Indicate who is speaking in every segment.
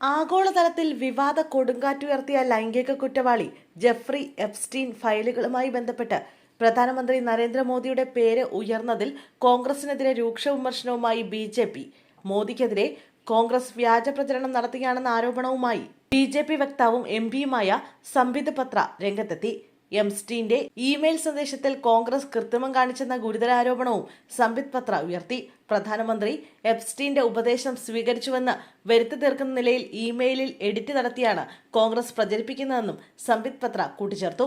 Speaker 1: ആഗോളതലത്തിൽ വിവാദ കൊടുങ്കാറ്റുയർത്തിയ ലൈംഗിക കുറ്റവാളി ജെഫ്രി എപ്സ്റ്റീൻ ഫയലുകളുമായി ബന്ധപ്പെട്ട് പ്രധാനമന്ത്രി നരേന്ദ്രമോദിയുടെ പേര് ഉയർന്നതിൽ കോൺഗ്രസിനെതിരെ രൂക്ഷ വിമർശനവുമായി ബി.ജെ.പി. മോദിക്കെതിരെ കോൺഗ്രസ് വ്യാജ പ്രചരണം നടത്തുകയാണെന്ന ആരോപണവുമായി ബി.ജെ.പി. വക്താവും എം.പിയുമായ സംബിത് പത്ര രംഗത്തെത്തി. എംസ്റ്റീന്റെ ഇമെയിൽ സന്ദേശത്തിൽ കോൺഗ്രസ് കൃത്രിമം കാണിച്ചെന്ന ഗുരുതര ആരോപണവും സംബിത് പത്ര ഉയർത്തി. പ്രധാനമന്ത്രി എപ്സ്റ്റീന്റെ ഉപദേശം സ്വീകരിച്ചുവെന്ന് വരുത്തി തീർക്കുന്ന നിലയിൽ ഇമെയിലിൽ എഡിറ്റ് നടത്തിയാണ് കോൺഗ്രസ് പ്രചരിപ്പിക്കുന്നതെന്നും സംബിത് പത്ര കൂട്ടിച്ചേർത്തു.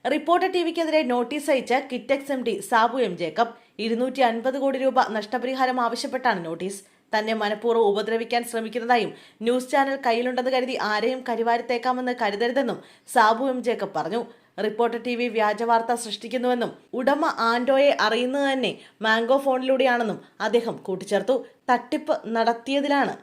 Speaker 1: റിപ്പോർട്ടർ ടിവിക്കെതിരെ നോട്ടീസ് അയച്ച കിറ്റക്സ് എം.ഡി. സാബു എം. ജേക്കബ് 250 കോടി രൂപ നഷ്ടപരിഹാരം ആവശ്യപ്പെട്ടാണ് നോട്ടീസ്. തന്നെ മനഃപൂർവ്വം ഉപദ്രവിക്കാൻ ശ്രമിക്കുന്നതായും ന്യൂസ് ചാനൽ കയ്യിലുണ്ടെന്ന് കരുതി ആരെയും കരിവാരിത്തേക്കാമെന്ന് കരുതരുതെന്നും സാബു എം. ജേക്കബ് പറഞ്ഞു. റിപ്പോർട്ടർ ടിവി വ്യാജവാർത്ത സൃഷ്ടിക്കുന്നുവെന്നും ഉടമ ആന്റോയെ അറിയുന്നത് തന്നെ മാംഗോ ഫോണിലൂടെയാണെന്നും അദ്ദേഹം കൂട്ടിച്ചേർത്തു. തട്ടിപ്പ് നടത്തിയതിലാണ്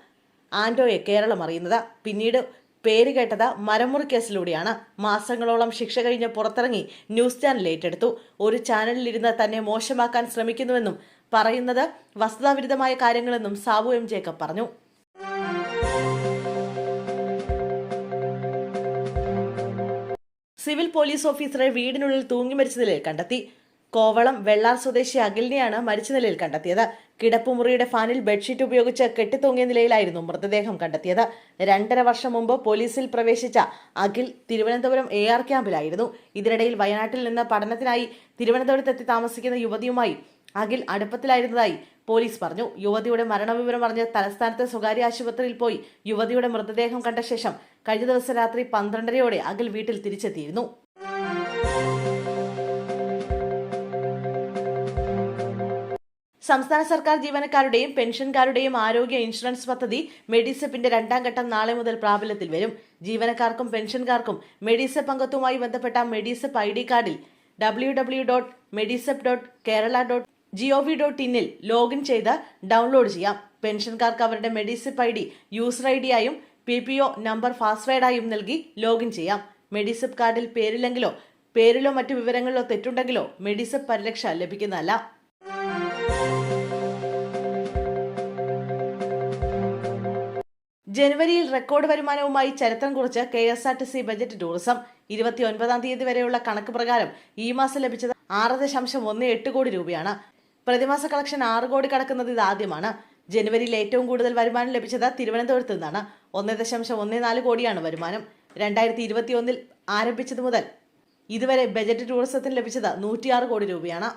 Speaker 1: ആന്റോയെ കേരളം അറിയുന്നത്. പിന്നീട് പേര് കേട്ടത് മരമുറി കേസിലൂടെയാണ്. മാസങ്ങളോളം ശിക്ഷ കഴിഞ്ഞ് പുറത്തിറങ്ങി ന്യൂസ് ചാനൽ ഏറ്റെടുത്തു. ഒരു ചാനലിലിരുന്ന് തന്നെ മോശമാക്കാൻ ശ്രമിക്കുന്നുവെന്നും പറയുന്നത് വസ്തുതാവിരുദ്ധമായ കാര്യങ്ങളെന്നും സാബു എം. ജേക്കബ് പറഞ്ഞു. സിവിൽ പോലീസ് ഓഫീസറെ വീടിനുള്ളിൽ തൂങ്ങി മരിച്ച നിലയിൽ കണ്ടെത്തി. കോവളം വെള്ളാർ സ്വദേശി അഖിലിനെയാണ് മരിച്ച നിലയിൽ കണ്ടെത്തിയത്. കിടപ്പുമുറിയുടെ ഫാനിൽ ബെഡ്ഷീറ്റ് ഉപയോഗിച്ച് കെട്ടിത്തൂങ്ങിയ നിലയിലായിരുന്നു മൃതദേഹം കണ്ടെത്തിയത്. 2.5 വർഷം മുമ്പ് പോലീസിൽ പ്രവേശിച്ച അഖിൽ തിരുവനന്തപുരം AR ക്യാമ്പിലായിരുന്നു. ഇതിനിടയിൽ വയനാട്ടിൽ നിന്ന് പഠനത്തിനായി തിരുവനന്തപുരത്തെത്തി താമസിക്കുന്ന യുവതിയുമായി അഖിൽ അടുപ്പത്തിലായിരുന്നതായി പോലീസ് പറഞ്ഞു. യുവതിയുടെ മരണവിവരം അറിഞ്ഞ് തലസ്ഥാനത്തെ സ്വകാര്യ ആശുപത്രിയിൽ പോയി യുവതിയുടെ മൃതദേഹം കണ്ട ശേഷം കഴിഞ്ഞ ദിവസം രാത്രി 12:30യോടെ അഖിൽ വീട്ടിൽ തിരിച്ചെത്തിയിരുന്നു. സംസ്ഥാന സർക്കാർ ജീവനക്കാരുടെയും പെൻഷൻകാരുടെയും ആരോഗ്യ ഇൻഷുറൻസ് പദ്ധതി മെഡിസെപ്പിന്റെ 2ാം ഘട്ടം നാളെ മുതൽ പ്രാബല്യത്തിൽ വരും. ജീവനക്കാർക്കും പെൻഷൻകാർക്കും മെഡിസെപ്പ് അംഗത്വവുമായി ബന്ധപ്പെട്ട മെഡിസെപ്പ് ID കാർഡിൽ www.medicep.kerala.gov.in ലോഗിൻ ചെയ്ത് ഡൗൺലോഡ് ചെയ്യാം. പെൻഷൻകാർക്ക് അവരുടെ മെഡിസെപ്പ് ID യൂസർ ID ആയും PPO നമ്പർ പാസ്വേഡായും നൽകി ലോഗിൻ ചെയ്യാം. മെഡിസെപ്പ് കാർഡിൽ പേരിലോ മറ്റു വിവരങ്ങളിലോ തെറ്റുണ്ടെങ്കിലോ മെഡിസെപ്പ് പരിരക്ഷ ലഭിക്കുന്നതല്ല. ജനുവരിയിൽ റെക്കോർഡ് വരുമാനവുമായി ചരിത്രം കുറിച്ച് KSRTC ബജറ്റ് ടൂറിസം. 29-ാം തീയതി വരെയുള്ള കണക്ക് പ്രകാരം ഈ മാസം ലഭിച്ചത് 6.18 കോടി രൂപയാണ്. പ്രതിമാസ കളക്ഷൻ 6 കോടി കടക്കുന്നത് ഇതാദ്യമാണ്. ജനുവരിയിൽ ഏറ്റവും കൂടുതൽ വരുമാനം ലഭിച്ചത് തിരുവനന്തപുരത്ത് നിന്നാണ്. 1.14 കോടിയാണ് വരുമാനം. 2021 ആരംഭിച്ചത് മുതൽ ഇതുവരെ ബജറ്റ് ടൂറിസത്തിന് ലഭിച്ചത് 106 കോടി രൂപയാണ്.